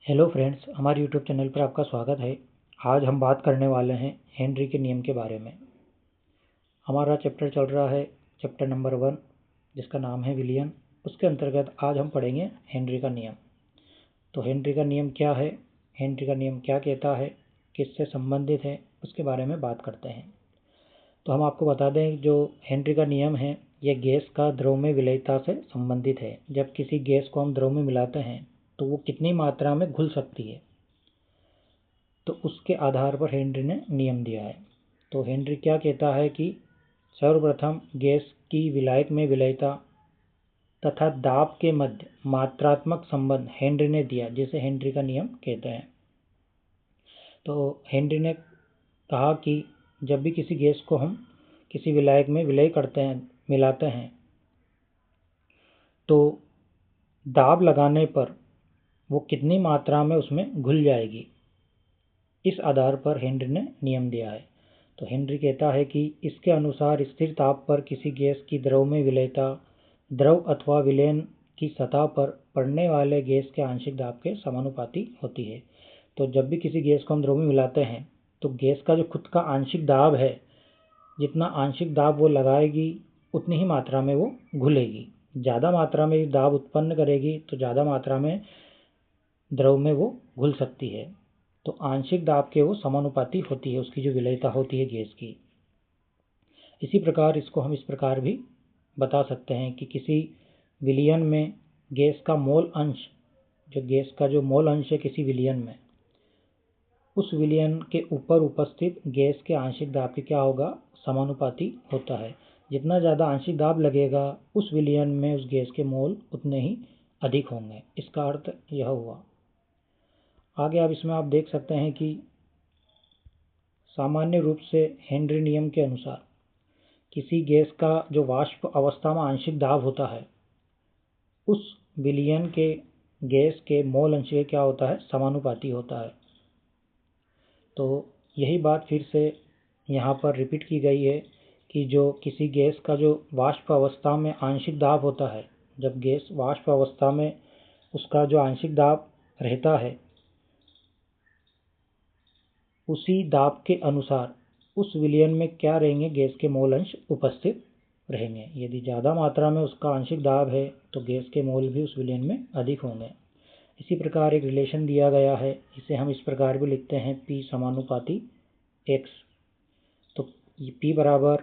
Hello friends, हमारे YouTube channel पर आपका स्वागत है। आज हम बात करने वाले हैं हेनरी के नियम के बारे में। हमारा चैप्टर चल रहा है चैप्टर नंबर 1, जिसका नाम है विलियन। उसके अंतर्गत आज हम पढ़ेंगे हेनरी का नियम। तो हेनरी का नियम क्या है, हेनरी का नियम क्या कहता है, किससे संबंधित है, उसके बारे में बात करते हैं। तो हम आपको बता दें, जो हेनरी का नियम है यह गैस का द्रव में विलयता से संबंधित है। जब किसी गैस को हम द्रव में मिलाते हैं तो वो कितनी मात्रा में घुल सकती है, तो उसके आधार पर हेनरी ने नियम दिया है। तो हेनरी क्या कहता है कि सर्वप्रथम गैस की विलायक में विलयता तथा दाब के मध्य मात्रात्मक संबंध हेनरी ने दिया, जिसे हेनरी का नियम कहते हैं। तो हेनरी ने कहा कि जब भी किसी गैस को हम किसी विलायक में विलय करते हैं, मिलाते हैं, तो दाब लगाने पर वो कितनी मात्रा में उसमें घुल जाएगी, इस आधार पर हेनरी ने नियम दिया है। तो हेनरी कहता है कि इसके अनुसार स्थिर ताप पर किसी गैस की द्रव में विलयता द्रव अथवा विलयन की सतह पर पड़ने वाले गैस के आंशिक दाब के समानुपाती होती है। तो जब भी किसी गैस को हम द्रव में मिलाते हैं तो गैस का जो खुद का आंशिक दाब है, जितना आंशिक दाब वो लगाएगी उतनी ही मात्रा में वो घुलेगी। ज़्यादा मात्रा में दाब उत्पन्न करेगी तो ज़्यादा मात्रा में द्रव में वो घुल सकती है। तो आंशिक दाब के वो समानुपाती होती है, उसकी जो विलयता होती है गैस की। इसी प्रकार इसको हम इस प्रकार भी बता सकते हैं कि किसी विलयन में गैस का मोल अंश, जो गैस का जो मोल अंश है किसी विलयन में, उस विलयन के ऊपर उपस्थित गैस के आंशिक दाब के क्या होगा, समानुपाती होता है। जितना ज़्यादा आंशिक दाब लगेगा उस विलयन में उस गैस के मोल उतने ही अधिक होंगे। इसका अर्थ यह हुआ। आगे आप इसमें आप देख सकते हैं कि सामान्य रूप से हेनरी नियम के अनुसार किसी गैस का जो वाष्प अवस्था में आंशिक दाब होता है, उस विलयन के गैस के मोल अंश के क्या होता है, समानुपाती होता है। तो यही बात फिर से यहाँ पर रिपीट की गई है कि जो किसी गैस का जो वाष्प अवस्था में आंशिक दाब होता है, जब गैस वाष्प अवस्था में उसका जो आंशिक दाब रहता है, उसी दाब के अनुसार उस विलयन में क्या रहेंगे, गैस के मोल अंश उपस्थित रहेंगे। यदि ज़्यादा मात्रा में उसका आंशिक दाब है तो गैस के मोल भी उस विलयन में अधिक होंगे। इसी प्रकार एक रिलेशन दिया गया है, इसे हम इस प्रकार भी लिखते हैं P समानुपाती X। तो P बराबर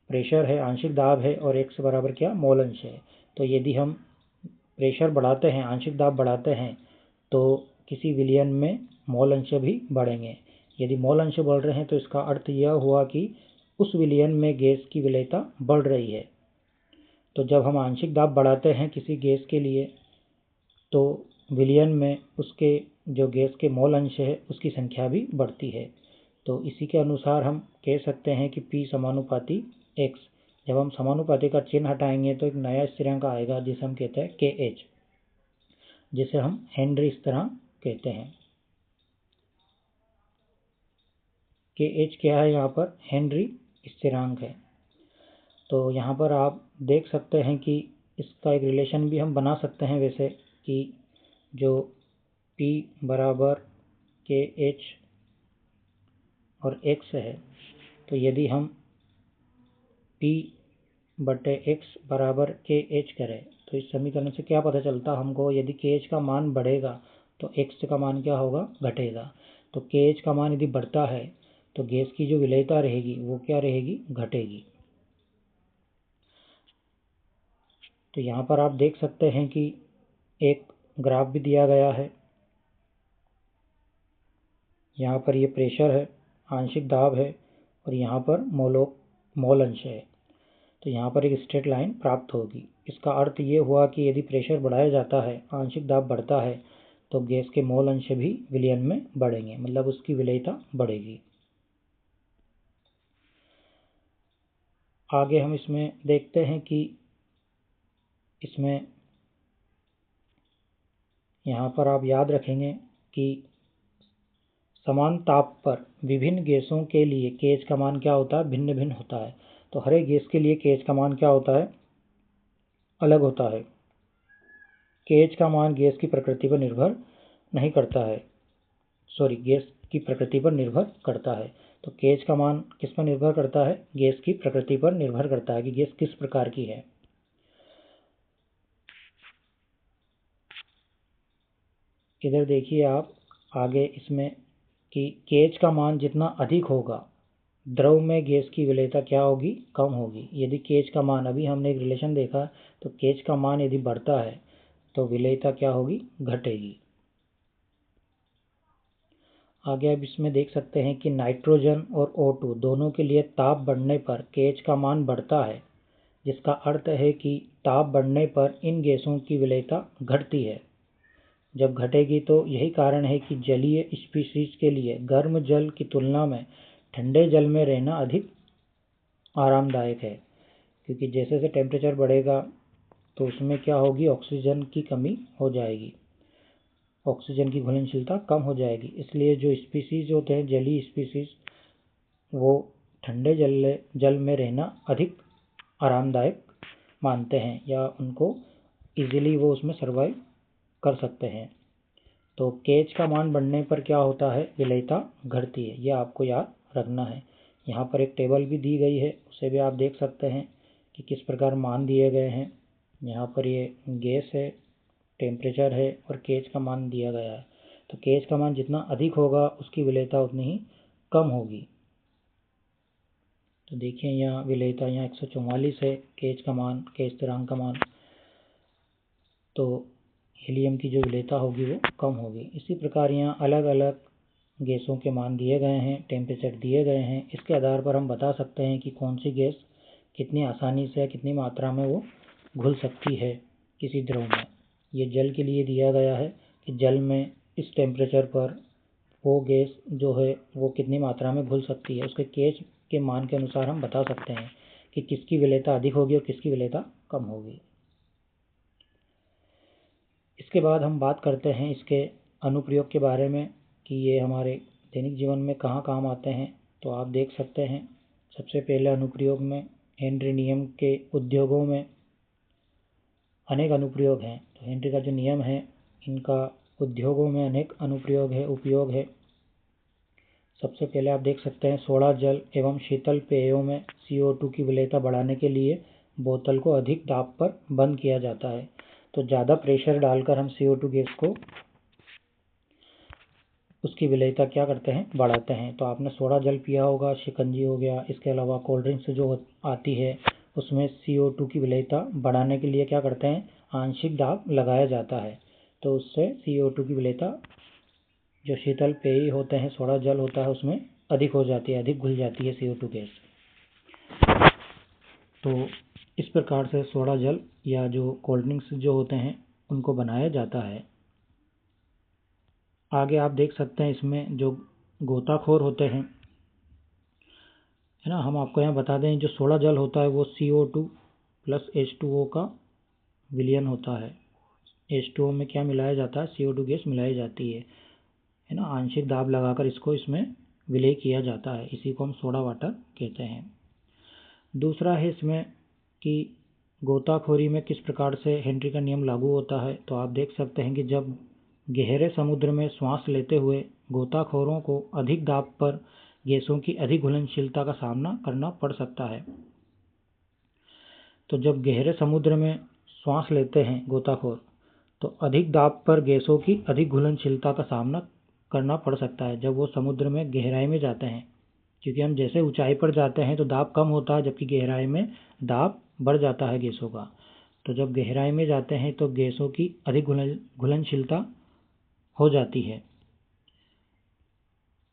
प्रेशर है, आंशिक दाब है, और X बराबर क्या, मोल अंश है। तो यदि हम प्रेशर बढ़ाते हैं, आंशिक दाब बढ़ाते हैं, तो किसी विलयन में मोल अंश भी बढ़ेंगे। यदि मोल अंश बढ़ रहे हैं तो इसका अर्थ यह हुआ कि उस विलयन में गैस की विलयता बढ़ रही है। तो जब हम आंशिक दाब बढ़ाते हैं किसी गैस के लिए, तो विलयन में उसके जो गैस के मोल अंश है उसकी संख्या भी बढ़ती है। तो इसी के अनुसार हम कह सकते हैं कि P समानुपाती X। जब हम समानुपाती का चिन्ह हटाएंगे तो एक नया स्थिरांक आएगा जिसे हम कहते हैं KH, जिसे हम हेनरी स्थिरांक कहते हैं। KH क्या है, यहाँ पर हेनरी स्थिरांक है। तो यहाँ पर आप देख सकते हैं कि इसका एक रिलेशन भी हम बना सकते हैं वैसे, कि जो P बराबर KH और X है, तो यदि हम P बटे X बराबर KH करें तो इस समीकरण से क्या पता चलता हमको, यदि KH का मान बढ़ेगा तो X का मान क्या होगा, घटेगा। तो KH का मान यदि बढ़ता है तो गैस की जो विलयता रहेगी वो क्या रहेगी, घटेगी। तो यहाँ पर आप देख सकते हैं कि एक ग्राफ भी दिया गया है। यहाँ पर ये प्रेशर है, आंशिक दाब है, और यहाँ पर मोल अंश है। तो यहाँ पर एक स्ट्रेट लाइन प्राप्त होगी। इसका अर्थ ये हुआ कि यदि प्रेशर बढ़ाया जाता है, आंशिक दाब बढ़ता है, तो गैस के मोल अंश भी विलयन में बढ़ेंगे, मतलब उसकी विलयता बढ़ेगी। आगे हम इसमें देखते हैं कि इसमें यहाँ पर आप याद रखेंगे कि समान ताप पर विभिन्न गैसों के लिए KH का मान क्या होता है, भिन्न भिन्न होता है। तो हर एक गैस के लिए KH का मान क्या होता है, अलग होता है। KH का मान गैस की प्रकृति पर निर्भर नहीं करता है, सॉरी, गैस की प्रकृति पर निर्भर करता है। तो केएच का मान किस पर निर्भर करता है? गैस की प्रकृति पर निर्भर करता है कि गैस किस प्रकार की है। इधर देखिए आप आगे इसमें कि केएच का मान जितना अधिक होगा, द्रव में गैस की विलेयता क्या होगी? कम होगी। यदि केएच का मान, अभी हमने एक रिलेशन देखा, तो केएच का मान यदि बढ़ता है तो विलेयता क्या होगी? घटेगी। आगे अब इसमें देख सकते हैं कि नाइट्रोजन और O2 दोनों के लिए ताप बढ़ने पर केएच का मान बढ़ता है, जिसका अर्थ है कि ताप बढ़ने पर इन गैसों की विलेयता घटती है। जब घटेगी तो यही कारण है कि जलीय स्पीशीज के लिए गर्म जल की तुलना में ठंडे जल में रहना अधिक आरामदायक है, क्योंकि जैसे जैसे टेम्परेचर बढ़ेगा तो उसमें क्या होगी? ऑक्सीजन की कमी हो जाएगी, ऑक्सीजन की घुलनशीलता कम हो जाएगी। इसलिए जो स्पीशीज होते हैं, जलीय स्पीशीज, वो ठंडे जल में रहना अधिक आरामदायक मानते हैं, या उनको इजीली वो उसमें सर्वाइव कर सकते हैं। तो केएच का मान बढ़ने पर क्या होता है? विलेयता घटती है। यह आपको याद रखना है। यहाँ पर एक टेबल भी दी गई है, उसे भी आप देख सकते हैं कि किस प्रकार मान दिए गए हैं। यहाँ पर ये गैस है, टेम्परेचर है और केएच का मान दिया गया है। तो केएच का मान जितना अधिक होगा उसकी विलेयता उतनी ही कम होगी। तो देखिए यहाँ विलेयता यहाँ 144 है केएच का मान, केएच स्थिरांक का मान, तो हीलियम की जो विलेयता होगी वो कम होगी। इसी प्रकार यहाँ अलग अलग गैसों के मान दिए गए हैं, टेम्परेचर दिए गए हैं। इसके आधार पर हम बता सकते हैं कि कौन सी गैस कितनी आसानी से, कितनी मात्रा में वो घुल सकती है किसी द्रव में। ये जल के लिए दिया गया है कि जल में इस टेम्परेचर पर वो गैस जो है वो कितनी मात्रा में घुल सकती है। उसके केएच के मान के अनुसार हम बता सकते हैं कि किसकी विलेयता अधिक होगी और किसकी विलेयता कम होगी। इसके बाद हम बात करते हैं इसके अनुप्रयोग के बारे में कि ये हमारे दैनिक जीवन में कहाँ काम आते हैं। तो आप देख सकते हैं सबसे पहले अनुप्रयोग में हेनरी नियम के उद्योगों में अनेक अनुप्रयोग हैं। तो हेनरी का जो नियम है, इनका उद्योगों में अनेक अनुप्रयोग है, उपयोग है। सबसे पहले आप देख सकते हैं सोडा जल एवं शीतल पेयों में CO2 की विलेयता बढ़ाने के लिए बोतल को अधिक दाब पर बंद किया जाता है। तो ज़्यादा प्रेशर डालकर हम CO2 गैस को, उसकी विलेयता क्या करते हैं? बढ़ाते हैं। तो आपने सोडा जल पिया होगा, शिकंजी हो गया, इसके अलावा कोल्ड ड्रिंक्स जो आती है उसमें CO2 की विलेयता बढ़ाने के लिए क्या करते हैं? आंशिक दाब लगाया जाता है। तो उससे CO2 की विलेयता जो शीतल पेय होते हैं, सोडा जल होता है, उसमें अधिक हो जाती है, अधिक घुल जाती है CO2 गैस। तो इस प्रकार से सोडा जल या जो कोल्ड ड्रिंक्स जो होते हैं उनको बनाया जाता है। आगे आप देख सकते हैं इसमें जो गोताखोर होते हैं, है ना, हम आपको यहाँ बता दें जो सोडा जल होता है वो CO2 प्लस H2O का विलयन होता है। H2O में क्या मिलाया जाता है? CO2 गैस मिलाई जाती है ना, आंशिक दाब लगाकर इसको इसमें विलय किया जाता है। इसी को हम सोडा वाटर कहते हैं। दूसरा है इसमें कि गोताखोरी में किस प्रकार से हेनरी का नियम लागू होता है। तो आप देख सकते हैं कि जब गहरे समुद्र में श्वास लेते हुए गोताखोरों को अधिक दाब पर गैसों की अधिक घुलनशीलता का सामना करना पड़ सकता है। तो जब गहरे समुद्र में श्वास लेते हैं गोताखोर, तो अधिक दाब पर गैसों की अधिक घुलनशीलता का सामना करना पड़ सकता है जब वो समुद्र में गहराई में जाते हैं, क्योंकि हम जैसे ऊंचाई पर जाते हैं तो दाब कम होता है, जबकि गहराई में दाब बढ़ जाता है गैसों का। तो जब गहराई में जाते हैं तो गैसों की अधिक घुलनशीलता हो जाती है।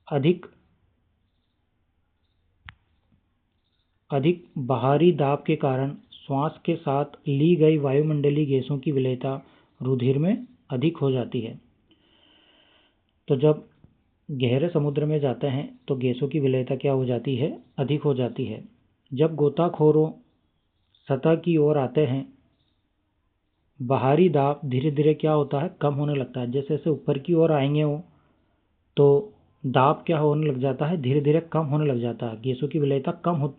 अधिक बाहरी दाब के कारण श्वास के साथ ली गई वायुमंडलीय गैसों की विलेयता रुधिर में अधिक हो जाती है। तो जब गहरे समुद्र में जाते हैं तो गैसों की विलेयता क्या हो जाती है? अधिक हो जाती है। जब गोताखोरों सतह की ओर आते हैं, बाहरी दाब धीरे धीरे क्या होता है? कम होने लगता है। जैसे जैसे ऊपर की ओर आएंगे वो, तो दाब क्या होने लग जाता है? धीरे धीरे कम होने लग जाता है, गैसों की विलेयता कम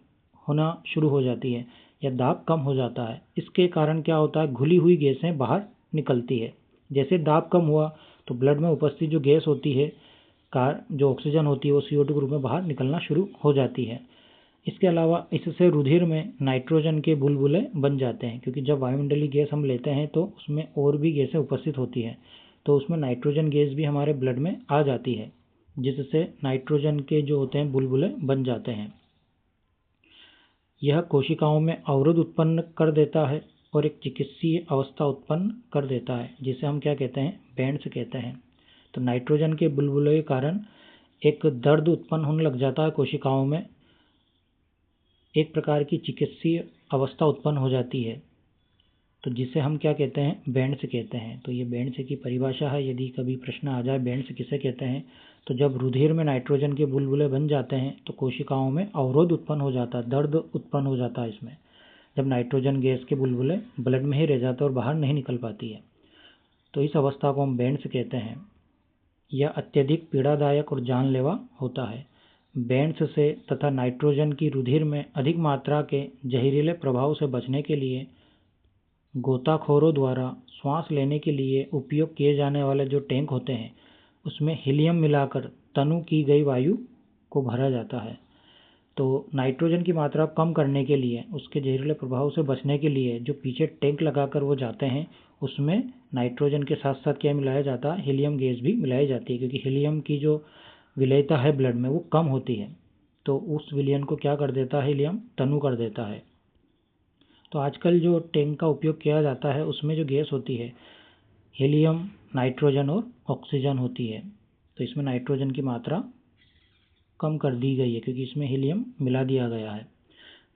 होना शुरू हो जाती है, या दाब कम हो जाता है। इसके कारण क्या होता है? घुली हुई गैसें बाहर निकलती है। जैसे दाब कम हुआ तो ब्लड में उपस्थित जो गैस होती है जो ऑक्सीजन होती है वो CO2 के रूप में बाहर निकलना शुरू हो जाती है। इसके अलावा इससे रुधिर में नाइट्रोजन के बुलबुले बन जाते हैं, क्योंकि जब वायुमंडलीय गैस हम लेते हैं तो उसमें और भी गैसें उपस्थित होती हैं, तो उसमें नाइट्रोजन गैस भी हमारे ब्लड में आ जाती है, जिससे नाइट्रोजन के जो होते हैं बुलबुले बन जाते हैं। यह कोशिकाओं में अवरोध उत्पन्न कर देता है और एक चिकित्सीय अवस्था उत्पन्न कर देता है, जिसे हम क्या कहते हैं, बैंड्स कहते हैं। तो नाइट्रोजन के बुलबुले के कारण एक दर्द उत्पन्न होने लग जाता है कोशिकाओं में, एक प्रकार की चिकित्सीय अवस्था उत्पन्न हो जाती है, तो जिसे हम क्या कहते हैं, बैंड्स कहते हैं। तो ये बैंड्स की परिभाषा है, यदि कभी प्रश्न आ जाए बैंड्स किसे कहते हैं, तो जब रुधिर में नाइट्रोजन के बुलबुले बन जाते हैं तो कोशिकाओं में अवरोध उत्पन्न हो जाता है, दर्द उत्पन्न हो जाता है इसमें, जब नाइट्रोजन गैस के बुलबुले ब्लड में ही रह जाते हैं और बाहर नहीं निकल पाती है, तो इस अवस्था को हम बैंड्स कहते हैं। यह अत्यधिक पीड़ादायक और जानलेवा होता है। बैंड्स से तथा नाइट्रोजन की रुधिर में अधिक मात्रा के जहरीले प्रभाव से बचने के लिए गोताखोरों द्वारा श्वास लेने के लिए उपयोग किए जाने वाले जो टैंक होते हैं उसमें हीलियम मिलाकर तनु की गई वायु को भरा जाता है। तो नाइट्रोजन की मात्रा कम करने के लिए, उसके जहरीले प्रभाव से बचने के लिए जो पीछे टैंक लगाकर वो जाते हैं, उसमें नाइट्रोजन के साथ साथ क्या मिलाया जाता है, हीलियम गैस भी मिलाई जाती है, क्योंकि हीलियम की जो विलेयता है ब्लड में वो कम होती है, तो उस विलयन को क्या कर देता है, हीलियम तनु कर देता है। तो आजकल जो टैंक का उपयोग किया जाता है उसमें जो गैस होती है हीलियम, नाइट्रोजन और ऑक्सीजन होती है, तो इसमें नाइट्रोजन की मात्रा कम कर दी गई है क्योंकि इसमें हीलियम मिला दिया गया है।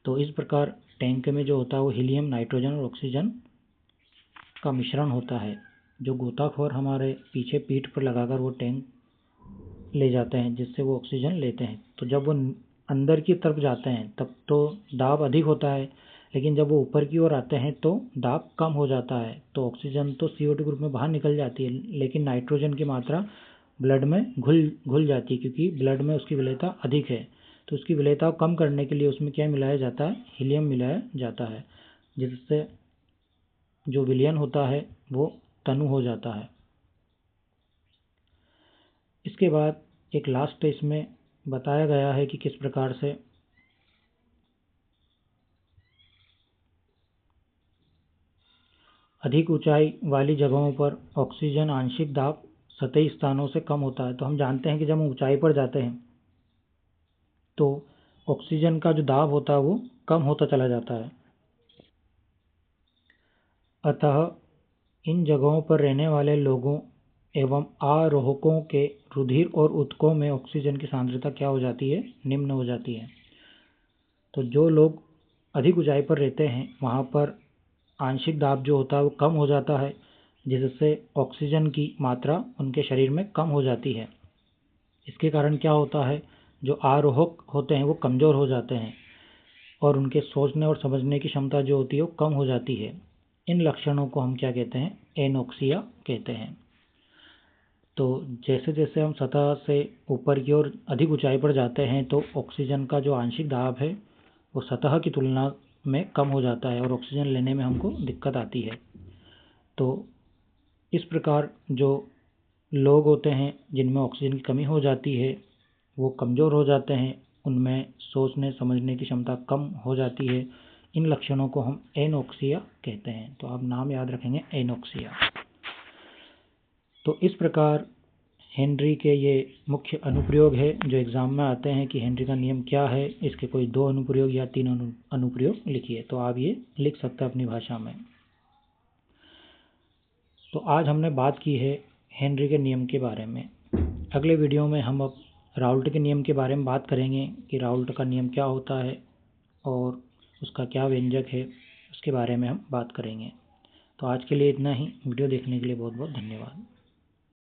तो इस प्रकार टैंक में जो होता है वो हीलियम, नाइट्रोजन और ऑक्सीजन का मिश्रण होता है, जो गोताखोर हमारे पीछे पीठ पर लगाकर वो टैंक ले जाते हैं, जिससे वो ऑक्सीजन लेते हैं। तो जब वो अंदर की तरफ जाते हैं तब तो दाब अधिक होता है, लेकिन जब वो ऊपर की ओर आते हैं तो दाब कम हो जाता है, तो ऑक्सीजन तो CO2 ग्रुप में बाहर निकल जाती है, लेकिन नाइट्रोजन की मात्रा ब्लड में घुल जाती है, क्योंकि ब्लड में उसकी विलेयता अधिक है। तो उसकी विलेयता को कम करने के लिए उसमें क्या मिलाया जाता है, हीलियम मिलाया जाता है, जिससे जो विलयन होता है वो तनु हो जाता है। इसके बाद एक लास्ट इसमें बताया गया है कि किस प्रकार से अधिक ऊंचाई वाली जगहों पर ऑक्सीजन आंशिक दाब सतही स्थानों से कम होता है। तो हम जानते हैं कि जब हम ऊंचाई पर जाते हैं तो ऑक्सीजन का जो दाब होता है वो कम होता चला जाता है, अतः इन जगहों पर रहने वाले लोगों एवं आरोहकों के रुधिर और ऊतकों में ऑक्सीजन की सांद्रता क्या हो जाती है, निम्न हो जाती है। तो जो लोग अधिक ऊंचाई पर रहते हैं वहाँ पर आंशिक दाब जो होता है वो कम हो जाता है, जिससे ऑक्सीजन की मात्रा उनके शरीर में कम हो जाती है। इसके कारण क्या होता है, जो आरोहक होते हैं वो कमज़ोर हो जाते हैं और उनके सोचने और समझने की क्षमता जो होती है वो कम हो जाती है। इन लक्षणों को हम क्या कहते हैं, एनोक्सिया कहते हैं। तो जैसे जैसे हम सतह से ऊपर की ओर अधिक ऊंचाई पर जाते हैं तो ऑक्सीजन का जो आंशिक दाब है वो सतह की तुलना में कम हो जाता है और ऑक्सीजन लेने में हमको दिक्कत आती है। तो इस प्रकार जो लोग होते हैं जिनमें ऑक्सीजन की कमी हो जाती है वो कमज़ोर हो जाते हैं, उनमें सोचने समझने की क्षमता कम हो जाती है। इन लक्षणों को हम एनोक्सिया कहते हैं। तो आप नाम याद रखेंगे, एनोक्सिया। तो इस प्रकार हेनरी के ये मुख्य अनुप्रयोग है जो एग्ज़ाम में आते हैं कि हेनरी का नियम क्या है, इसके कोई 2 अनुप्रयोग या 3 अनुप्रयोग लिखिए, तो आप ये लिख सकते हैं अपनी भाषा में। तो आज हमने बात की है हेनरी के नियम के बारे में। अगले वीडियो में हम अब राउल्ट के नियम के बारे में बात करेंगे कि राउल्ट का नियम क्या होता है और उसका क्या व्यंजक है, उसके बारे में हम बात करेंगे। तो आज के लिए इतना ही। वीडियो देखने के लिए बहुत बहुत धन्यवाद।